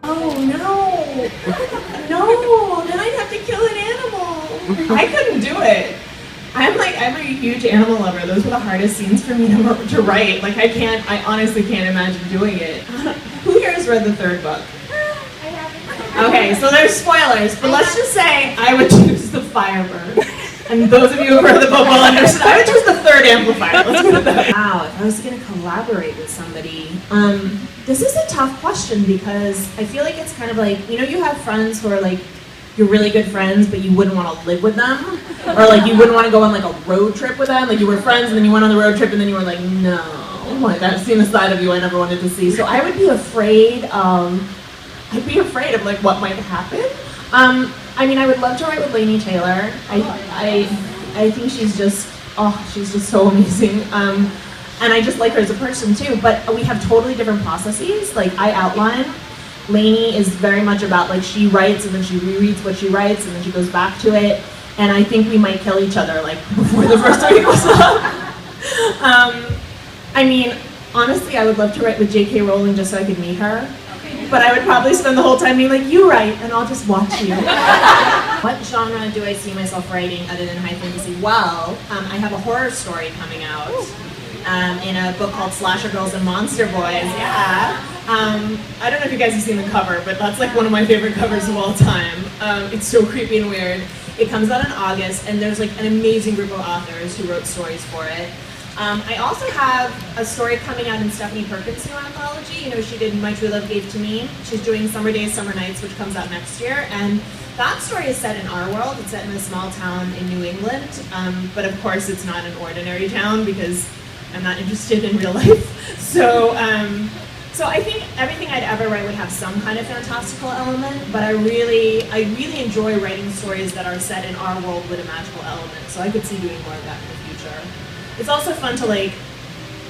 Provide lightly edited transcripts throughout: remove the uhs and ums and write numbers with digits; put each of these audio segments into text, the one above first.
Oh no! No! Then I'd have to kill an animal. I couldn't do it. I'm a huge animal lover. Those were the hardest scenes for me to write. Like I honestly can't imagine doing it. Who here has read the third book? I haven't. Okay, so there's spoilers, but let's just say I would choose the Firebird. And those of you who have read the book will understand. I would choose the third amplifier. Let's put it that way. Wow, if I was going to collaborate with somebody, this is a tough question because I feel like it's kind of like, you know, you have friends who are like, you're really good friends, but you wouldn't want to live with them, or like you wouldn't want to go on like a road trip with them. Like you were friends, and then you went on the road trip, and then you were like, no, like I've seen a side of you I never wanted to see. So I would be afraid. I'd be afraid of like what might happen. I mean, I would love to write with Laini Taylor. I think she's just so amazing. And I just like her as a person too. But we have totally different processes. Like I outline. Laini is very much about like she writes and then she rereads what she writes and then she goes back to it. And I think we might kill each other like before the first week was up. I mean, honestly, I would love to write with J.K. Rowling just so I could meet her. But I would probably spend the whole time being like, you write, and I'll just watch you. What genre do I see myself writing other than high fantasy? Well, I have a horror story coming out in a book called Slasher Girls and Monster Boys. Yeah. I don't know if you guys have seen the cover, but that's like one of my favorite covers of all time. It's so creepy and weird. It comes out in August, and there's like an amazing group of authors who wrote stories for it. I also have a story coming out in Stephanie Perkins' new anthology. You know, she did My True Love Gave to Me. She's doing Summer Days, Summer Nights, which comes out next year. And that story is set in our world. It's set in a small town in New England. But of course, it's not an ordinary town because I'm not interested in real life. So I think everything I'd ever write would have some kind of fantastical element. But I really enjoy writing stories that are set in our world with a magical element. So I could see doing more of that in the future. It's also fun to like,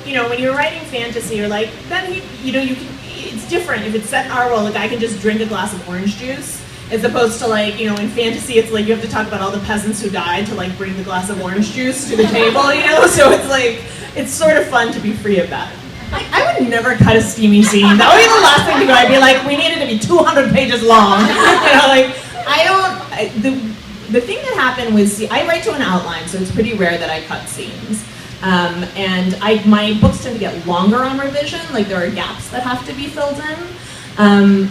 you know, when you're writing fantasy, you're like, then it's different. If it's set in our world, a guy can just drink a glass of orange juice, as opposed to like, you know, in fantasy, it's like you have to talk about all the peasants who died to like bring the glass of orange juice to the table, you know? So it's like, it's sort of fun to be free of that. I would never cut a steamy scene. That would be the last thing to go. I'd be like, we need it to be 200 pages long. You know, like, the thing that happened was, I write to an outline, so it's pretty rare that I cut scenes. And my books tend to get longer on revision, like there are gaps that have to be filled in.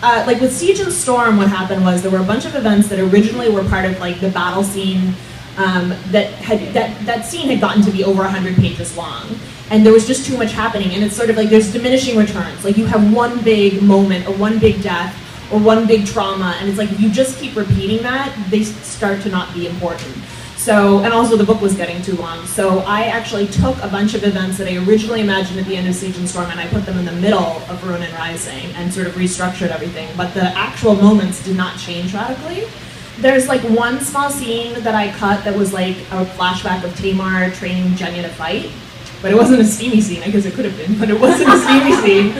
Like with Siege and Storm, what happened was there were a bunch of events that originally were part of like the battle scene, that scene had gotten to be over 100 pages long. And there was just too much happening, and it's sort of like there's diminishing returns. Like you have one big moment, or one big death, or one big trauma, and it's like if you just keep repeating that, they start to not be important. So, and also the book was getting too long. So I actually took a bunch of events that I originally imagined at the end of Siege and Storm, and I put them in the middle of Ruin and Rising, and sort of restructured everything. But the actual moments did not change radically. There's like one small scene that I cut that was like a flashback of Tamar training Jenya to fight. But it wasn't a steamy scene. I guess it could have been, but it wasn't a steamy scene.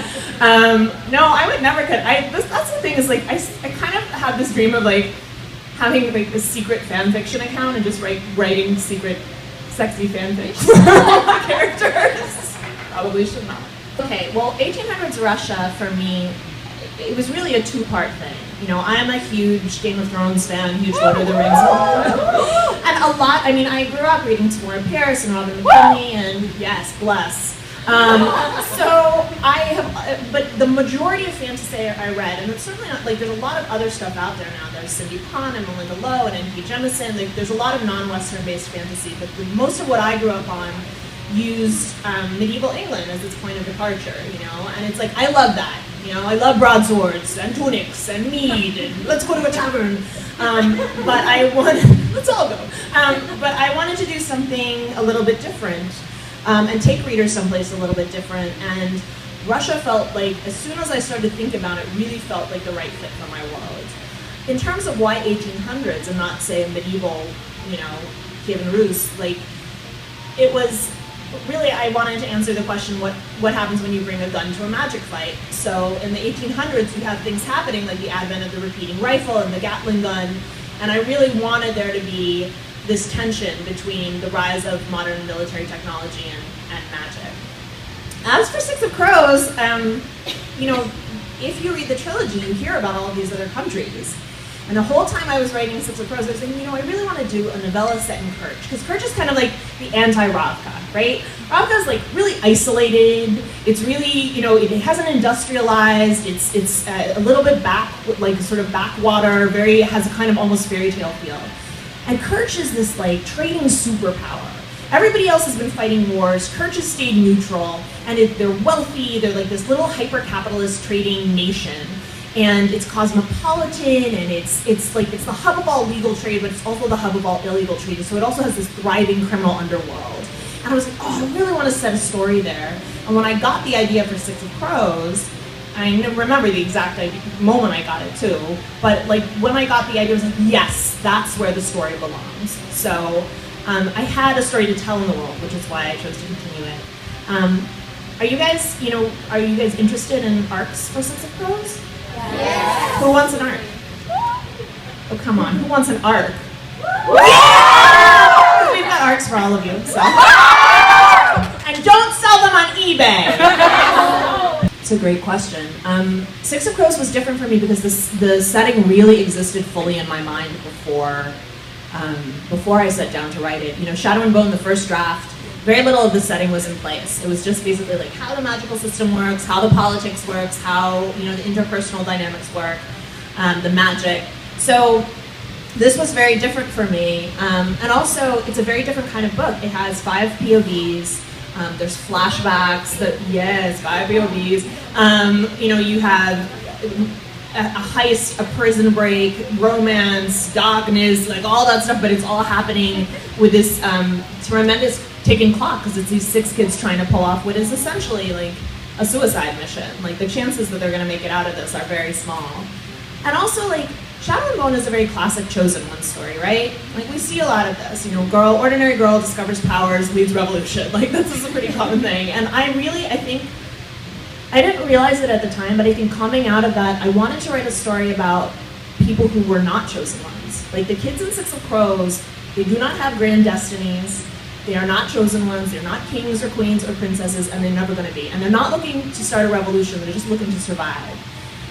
No, I would never cut. That's the thing is like I kind of have this dream of like having like a secret fan fiction account and just writing secret sexy fanfics for characters. Probably should not. Okay, well, 1800s Russia for me, it was really a two-part thing. You know, I am a huge Game of Thrones fan, huge Lord of the Rings fan. And a lot, I mean, I grew up reading Tamora Pierce and Robin McKinley, and yes, bless. But the majority of fantasy I read, and it's certainly not, like, there's a lot of other stuff out there now. There's Cindy Pon and Melinda Lowe and N.P. Jemisin. Like, there's a lot of non-Western based fantasy, but most of what I grew up on used medieval England as its point of departure, you know? And it's like, I love that. You know, I love broadswords and tunics and mead and let's go to a tavern. But let's all go. But I wanted to do something a little bit different and take readers someplace a little bit different. And Russia felt like, as soon as I started to think about it, really felt like the right fit for my world. In terms of why 1800s and not, say, medieval, you know, Kievan Rus, like, it was really, I wanted to answer the question, what happens when you bring a gun to a magic fight? So in the 1800s, you have things happening like the advent of the repeating rifle and the Gatling gun, and I really wanted there to be this tension between the rise of modern military technology and magic. As for Six of Crows, you know, if you read the trilogy, you hear about all of these other countries. And the whole time I was writing Six of Crows, I was thinking, you know, I really want to do a novella set in Kerch, because Kerch is kind of like the anti-Ravka, right? Ravka is like really isolated. It's really, you know, it hasn't industrialized. It's a little bit like sort of backwater. Has a kind of almost fairy tale feel. And Kerch is this like trading superpower. Everybody else has been fighting wars. Kerch has stayed neutral, and they're wealthy. They're like this little hyper-capitalist trading nation. And it's cosmopolitan, and it's the hub of all legal trade, but it's also the hub of all illegal trade. So it also has this thriving criminal underworld. And I was like, oh, I really want to set a story there. And when I got the idea for Six of Crows, I remember the exact moment I got it too, but like when I got the idea, I was like, yes, that's where the story belongs. So I had a story to tell in the world, which is why I chose to continue it. Are you guys interested in arcs for Six of Crows? Yes. Who wants an arc? Oh, come on. Who wants an arc? Yeah! We've got arcs for all of you. So. And don't sell them on eBay. It's a great question. Six of Crows was different for me because the setting really existed fully in my mind before I sat down to write it. You know, Shadow and Bone, the first draft, very little of the setting was in place. It was just basically like how the magical system works, how the politics works, how, you know, the interpersonal dynamics work, the magic. So this was very different for me. And also, it's a very different kind of book. It has 5 POVs. There's flashbacks. 5 POVs. You know, you have a heist, a prison break, romance, darkness, like all that stuff, but it's all happening with this tremendous ticking clock, because it's these 6 kids trying to pull off what is essentially like a suicide mission. Like the chances that they're going to make it out of this are very small. And also, like, Shadow and Bone is a very classic chosen one story, right? Like we see a lot of this, you know, ordinary girl discovers powers, leads revolution. Like this is a pretty common thing. And I think I didn't realize it at the time, but I think coming out of that, I wanted to write a story about people who were not chosen ones. Like the kids in Six of Crows, they do not have grand destinies. They are not chosen ones. They're not kings or queens or princesses, and they're never going to be. And they're not looking to start a revolution. They're just looking to survive.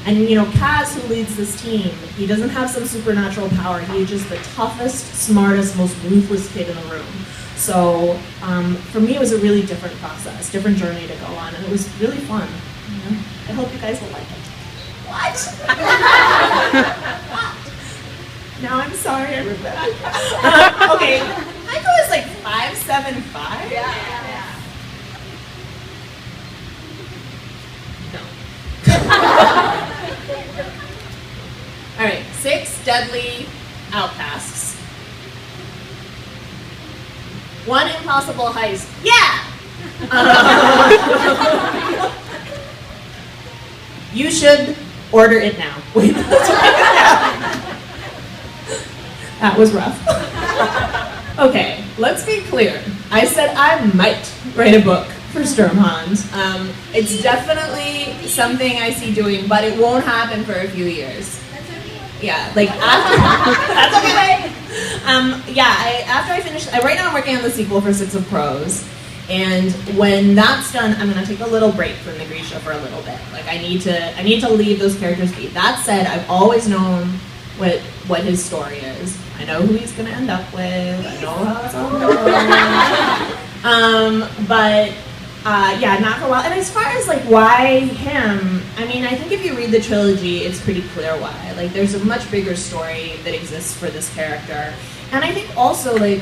And you know, Kaz, who leads this team, he doesn't have some supernatural power. He is just the toughest, smartest, most ruthless kid in the room. So for me, it was a really different process, different journey to go on, and it was really fun. You know? I hope you guys will like it. What? What? Now I'm sorry, everybody. Okay, Heiko is like 5'7", Yeah. No. All right, 6 deadly outcasts. 1 impossible heist. Yeah. You should order it now. Wait. That was rough. Okay, let's be clear. I said I might write a book for Sturmhond. It's definitely something I see doing, but it won't happen for a few years. That's okay. Yeah, like after, that's okay. After I finish, right now I'm working on the sequel for Six of Crows. And when that's done, I'm gonna take a little break from the Grisha for a little bit. Like I need to leave those characters be. That said, I've always known what his story is. I know who he's gonna end up with. I know how it's all going. Not for a while. And as far as like why him, I mean, I think if you read the trilogy, it's pretty clear why. Like there's a much bigger story that exists for this character. And I think also like,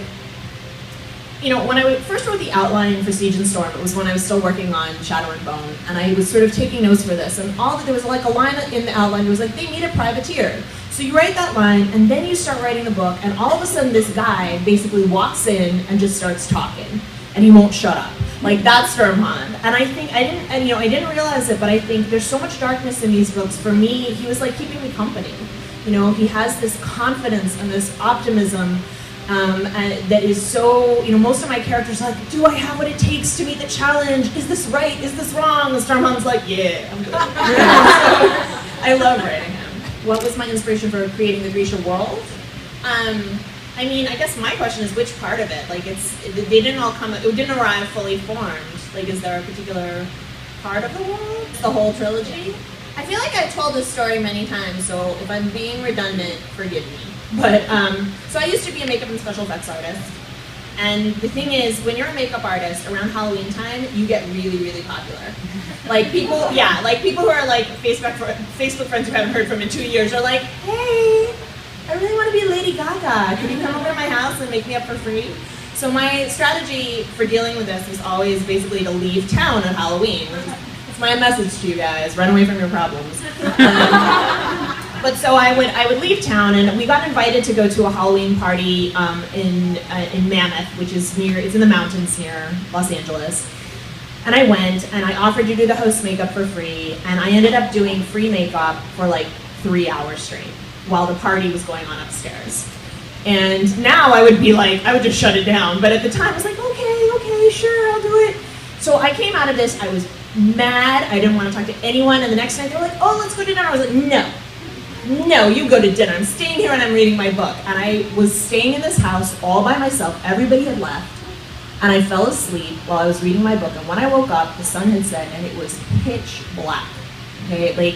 you know, when I first wrote the outline for Siege and Storm, it was when I was still working on Shadow and Bone, and I was sort of taking notes for this, and there was like a line in the outline that was like, they need a privateer. So you write that line, and then you start writing the book, and all of a sudden this guy basically walks in and just starts talking, and he won't shut up. Like that's Sturmhond. And I think I didn't realize it, but I think there's so much darkness in these books. For me, he was like keeping me company. You know, he has this confidence and this optimism. And that is so, you know, most of my characters are like, do I have what it takes to meet the challenge? Is this right? Is this wrong? And Stormhound's like, yeah, I'm good. I love writing him. What was my inspiration for creating the Grisha world? I mean, I guess my question is which part of it? Like, it didn't arrive fully formed. Like, is there a particular part of the world? The whole trilogy? I feel like I've told this story many times, so if I'm being redundant, forgive me. But, so I used to be a makeup and special effects artist. And the thing is, when you're a makeup artist, around Halloween time, you get really, really popular. Like people, like people who are like Facebook friends who haven't heard from in 2 years are like, hey, I really want to be Lady Gaga. Can you come over to my house and make me up for free? So my strategy for dealing with this is always basically to leave town at Halloween. It's my message to you guys, run away from your problems. But so I would leave town, and we got invited to go to a Halloween party in Mammoth, which is it's in the mountains near Los Angeles. And I went, and I offered to do the host makeup for free, and I ended up doing free makeup for like 3 hours straight while the party was going on upstairs. And now I would be like, I would just shut it down. But at the time I was like, okay, sure, I'll do it. So I came out of this, I was mad, I didn't want to talk to anyone, and the next night they were like, oh, let's go to dinner. I was like, no, you go to dinner. I'm staying here and I'm reading my book. And I was staying in this house all by myself. Everybody had left. And I fell asleep while I was reading my book. And when I woke up, the sun had set and it was pitch black. Okay, like,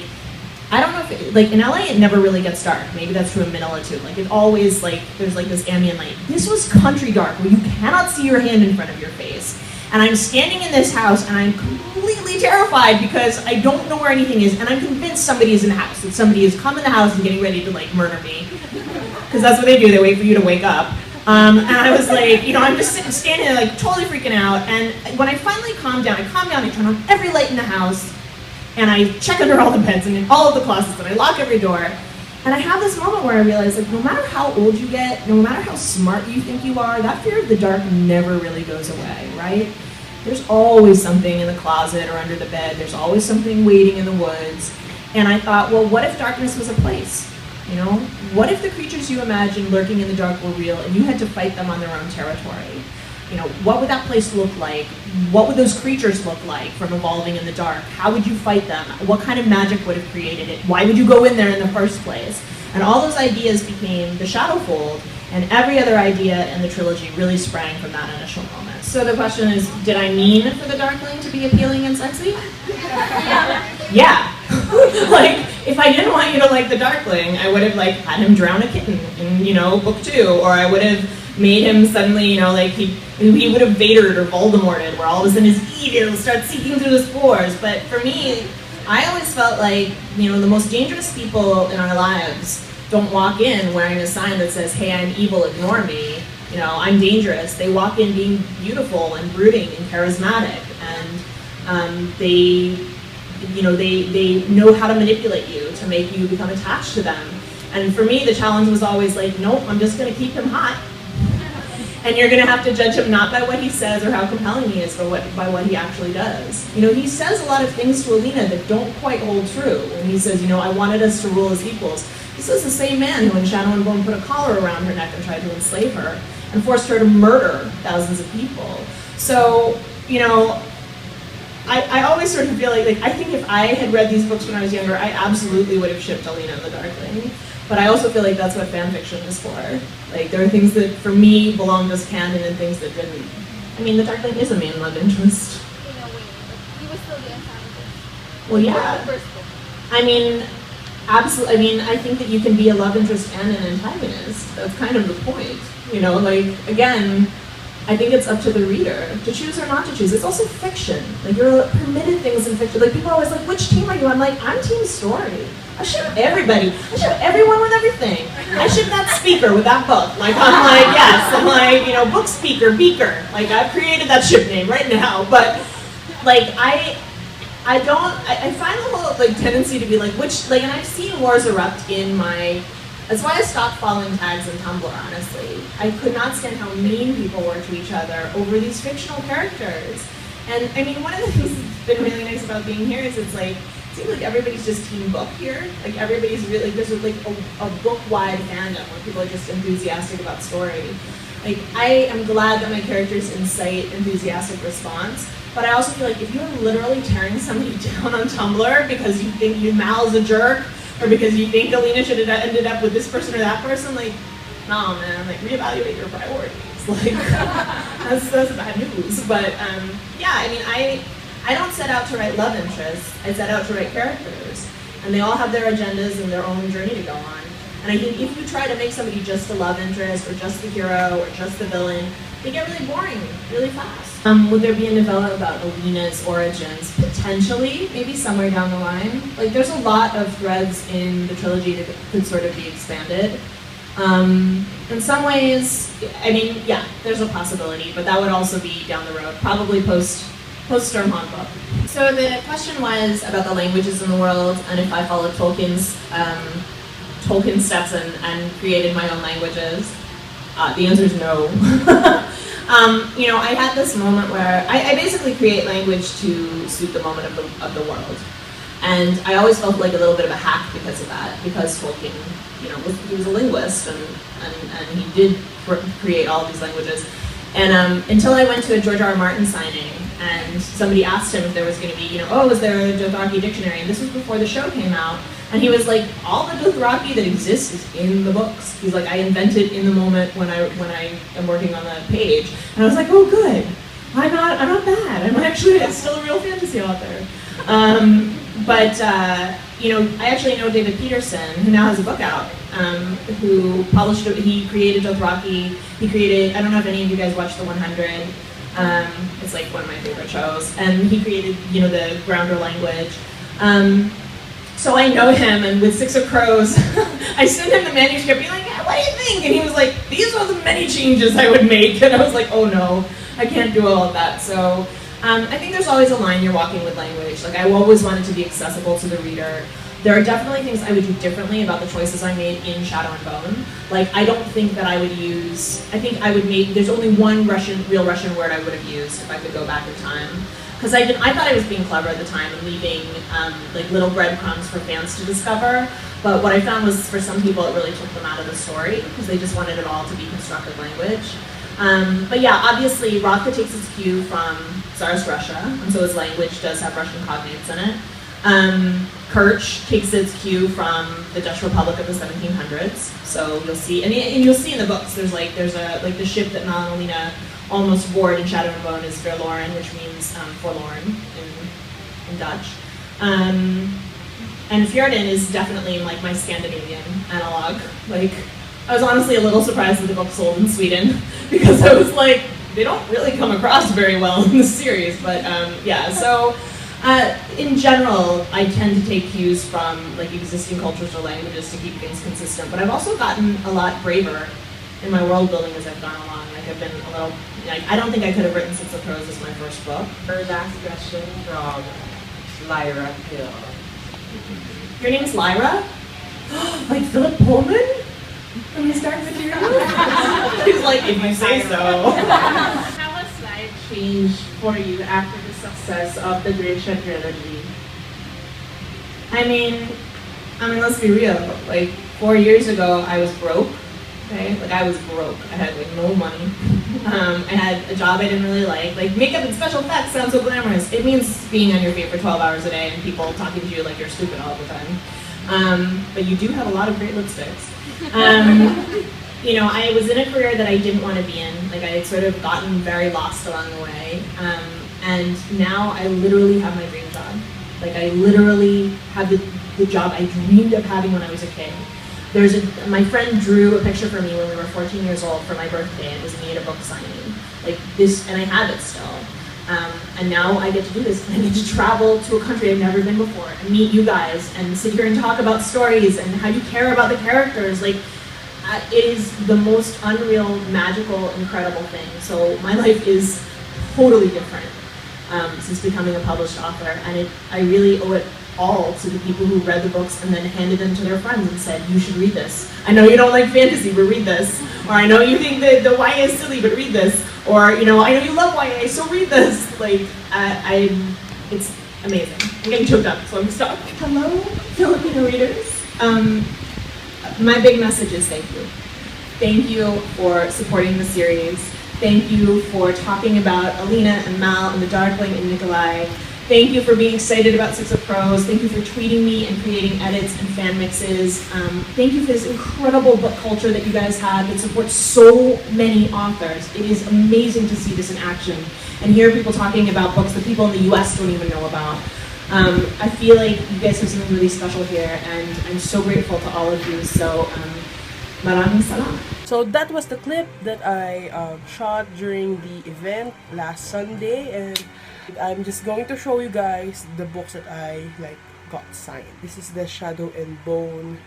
I don't know if like in LA it never really gets dark. Maybe that's true in Manila too. Like it always like, there's like this ambient light. This was country dark where you cannot see your hand in front of your face. And I'm standing in this house and I'm completely terrified because I don't know where anything is, and I'm convinced somebody is in the house, that somebody has come in the house and getting ready to like murder me. Because that's what they do, they wait for you to wake up. And I was like, I'm just standing there like totally freaking out, and when I finally calmed down, I turn on every light in the house, and I check under all the beds and in all of the closets, and I lock every door. And I have this moment where I realize, like, no matter how old you get, no matter how smart you think you are, that fear of the dark never really goes away, right? There's always something in the closet or under the bed. There's always something waiting in the woods. And I thought, well, what if darkness was a place? What if the creatures you imagined lurking in the dark were real and you had to fight them on their own territory? What would that place look like? What would those creatures look like from evolving in the dark? How would you fight them? What kind of magic would have created it? Why would you go in there in the first place? And all those ideas became the Shadowfold, and every other idea in the trilogy really sprang from that initial moment. So the question is, did I mean for the Darkling to be appealing and sexy? Yeah. Like, if I didn't want you to like the Darkling, I would have like had him drown a kitten in, book 2, or I would have made him suddenly, like he would have Vadered or Voldemorted, where all of a sudden his evil starts seeking through the spores. But for me, I always felt like, the most dangerous people in our lives don't walk in wearing a sign that says, hey, I'm evil, ignore me. I'm dangerous. They walk in being beautiful and brooding and charismatic, and they know how to manipulate you to make you become attached to them. And for me, the challenge was always like, nope, I'm just going to keep him hot. And you're going to have to judge him not by what he says or how compelling he is, but by what he actually does. He says a lot of things to Alina that don't quite hold true. When he says, I wanted us to rule as equals. This is the same man who in Shadow and Bone put a collar around her neck and tried to enslave her and forced her to murder thousands of people. So, I always sort of feel like I think if I had read these books when I was younger, I absolutely would have shipped Alina and the Darkling. But I also feel like that's what fan fiction is for. Like, there are things that, for me, belonged as canon and things that didn't. I mean, the Darkling is a main love interest. In a way, but he was still the antagonist. Well, yeah. I mean, absolutely. I mean, I think that you can be a love interest and an antagonist. That's kind of the point. Again, I think it's up to the reader to choose or not to choose. It's also fiction. Like, you're permitted things in fiction. Like, people are always like, which team are you? I'm like, I'm team story. I ship everybody. I ship everyone with everything. I ship that speaker with that book. Like, I'm like, yes. I'm like, book speaker, beaker. Like, I've created that ship name right now. But, like, I find the whole, tendency to be like, and I've seen wars erupt in my. That's why I stopped following tags in Tumblr, honestly. I could not stand how mean people were to each other over these fictional characters. And, I mean, one of the things that's been really nice about being here is it seems like everybody's just team book here. Like, everybody's really, there's a book-wide fandom where people are just enthusiastic about story. Like, I am glad that my characters incite enthusiastic response, but I also feel like if you're literally tearing somebody down on Tumblr because you think Mal's a jerk, or because you think Alina should have ended up with this person or that person, like, no, man, reevaluate your priorities. Like, that's bad news. But yeah, I mean, I don't set out to write love interests. I set out to write characters. And they all have their agendas and their own journey to go on. And I think if you try to make somebody just a love interest, or just the hero, or just the villain, they get really boring really fast. Would there be a novella about Alina's origins? Potentially, maybe somewhere down the line. Like, there's a lot of threads in the trilogy that could sort of be expanded. In some ways, I mean, yeah, there's a possibility, but that would also be down the road, probably post-Stormhawk book. So the question was about the languages in the world, and if I followed Tolkien's steps and created my own languages. The answer is no. You know, I had this moment where I basically create language to suit the moment of the world. And I always felt like a little bit of a hack because of that, because Tolkien, you know, he was a linguist and he did create all these languages. And until I went to a George R.R. Martin signing, and somebody asked him if there was going to be, you know, oh, is there a Dothraki dictionary? And this was before the show came out. And he was like, all the Dothraki that exists is in the books. He's like, I invent it in the moment when I am working on the page. And I was like, oh, good. I'm not bad. I'm actually still a real fantasy author. You know, I actually know David Peterson, who now has a book out, who published it. He created Dothraki. He created, I don't know if any of you guys watched The 100. It's like one of my favorite shows. And he created, you know, the Grounder language. So I know him, and with Six of Crows, I sent him the manuscript, being like, yeah, what do you think? And he was like, these are the many changes I would make. And I was like, oh no, I can't do all of that. So I think there's always a line you're walking with language. Like, I always wanted to be accessible to the reader. There are definitely things I would do differently about the choices I made in Shadow and Bone. Like, I don't think that I would use, I think I would make, there's only one real Russian word I would have used if I could go back in time. Because I thought I was being clever at the time and leaving like little breadcrumbs for fans to discover. But what I found was, for some people, it really took them out of the story because they just wanted it all to be constructed language. But yeah, obviously, Rothko takes its cue from Tsarist Russia, and so his language does have Russian cognates in it. Kerch takes its cue from the Dutch Republic of the 1700s. So you'll see, and you'll see in the books, there's the ship that Mal and Alina almost board in Shadow and Bone is Verloren, which means forlorn in Dutch. And Fjorden is definitely like my Scandinavian analog. Like, I was honestly a little surprised that the book sold in Sweden because I was like, they don't really come across very well in the series. But yeah, so in general, I tend to take cues from like existing cultures or languages to keep things consistent. But I've also gotten a lot braver in my world building as I've gone along. Like, I've been a little, like, I don't think I could have written Six of Crows as my first book. Our last question from Lyra Hill. Your name's Lyra? Like Philip Pullman? From his Dark Materials? He's like, if you say so. How has life changed for you after the success of the Grisha Trilogy? I mean, let's be real. Like, 4 years ago, I was broke. Okay, like, I was broke. I had like no money. I had a job I didn't really like. Like, makeup and special effects sounds so glamorous. It means being on your feet for 12 hours a day and people talking to you like you're stupid all the time. But you do have a lot of great lipsticks. You know, I was in a career that I didn't want to be in. Like, I had sort of gotten very lost along the way. And now I literally have my dream job. Like, I literally have the job I dreamed of having when I was a kid. My friend drew a picture for me when we were 14 years old for my birthday. It was me at a book signing. Like this, and I have it still. And now I get to do this. I get to travel to a country I've never been before and meet you guys and sit here and talk about stories and how you care about the characters. Like, it is the most unreal, magical, incredible thing. So my life is totally different since becoming a published author, and I really owe it all to the people who read the books and then handed them to their friends and said, you should read this. I know you don't like fantasy, but read this. Or I know you think that the YA is silly, but read this. Or, you know, I know you love YA, so read this. Like, it's amazing. I'm getting choked up, so I'm stuck. Hello, Filipino readers. My big message is thank you. Thank you for supporting the series. Thank you for talking about Alina and Mal and the Darkling and Nikolai. Thank you for being excited about Six of Crows. Thank you for tweeting me and creating edits and fan mixes. Thank you for this incredible book culture that you guys have that supports so many authors. It is amazing to see this in action and hear people talking about books that people in the US don't even know about. I feel like you guys have something really special here, and I'm so grateful to all of you. So, maraming salamat. So that was the clip that I shot during the event last Sunday, and I'm just going to show you guys the books that I got signed. This is the Shadow and Bone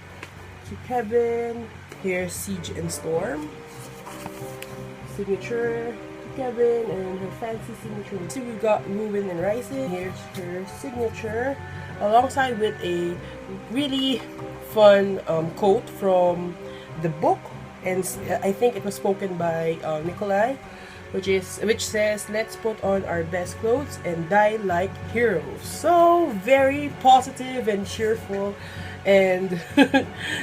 to Kevin. Here's Siege and Storm. Signature to Kevin, and her fancy signature. So we got Ruin and Rising. Here's her signature, alongside with a really fun quote from the book, and I think it was spoken by Nikolai, which says, "Let's put on our best clothes and die like heroes." So very positive and cheerful and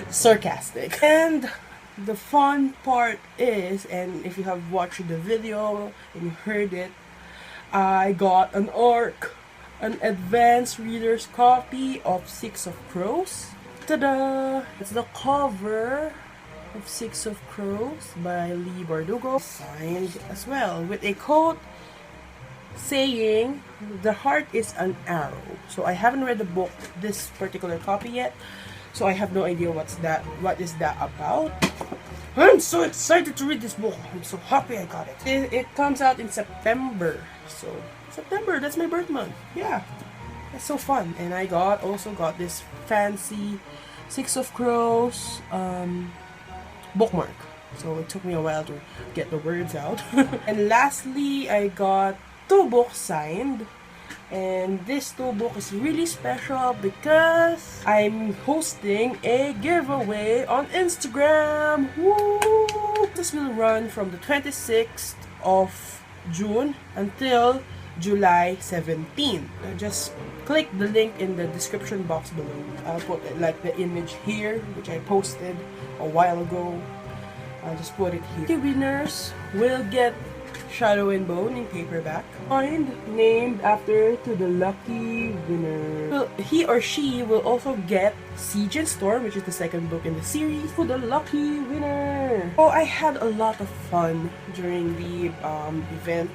sarcastic. And the fun part is, and if you have watched the video and you heard it, I got an advanced reader's copy of Six of Crows. Ta-da! It's the cover of Six of Crows by Leigh Bardugo, signed as well with a quote saying, "The heart is an arrow." So I haven't read the book, this particular copy yet, so I have no idea what is that about. I'm so excited to read this book. I'm so happy I got it. It comes out in September, so September, that's my birth month. Yeah, that's so fun. And I also got this fancy Six of Crows bookmark, so it took me a while to get the words out. And lastly, I got 2 books signed, and this 2 book is really special because I'm hosting a giveaway on Instagram. Woo! This will run from the 26th of June until July 17. Just click the link in the description box below. I'll put the image here, which I posted a while ago. I'll just put it here. The winners will get Shadow and Bone in paperback, named after to the lucky winner. Well, he or she will also get Siege and Storm, which is the 2nd book in the series, for the lucky winner. Oh, I had a lot of fun during the event.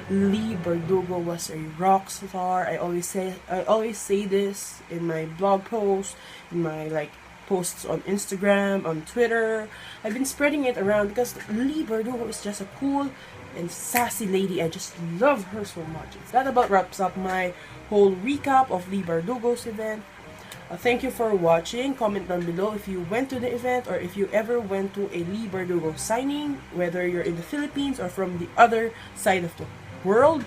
Leigh Bardugo was a rock star. I always say this in my blog posts, in my posts on Instagram, on Twitter. I've been spreading it around because Leigh Bardugo is just a cool and sassy lady. I just love her so much. That about wraps up my whole recap of Leigh Bardugo's event. Thank you for watching. Comment down below if you went to the event or if you ever went to a Leigh Bardugo signing, whether you're in the Philippines or from the other side of the world.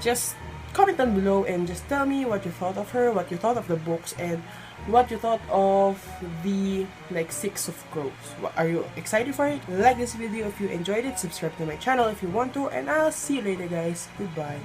Just comment down below and just tell me what you thought of her, what you thought of the books, and what you thought of the Six of Crows. Are you excited for it? Like this video if you enjoyed it, subscribe to my channel if you want to, and I'll see you later guys. Goodbye.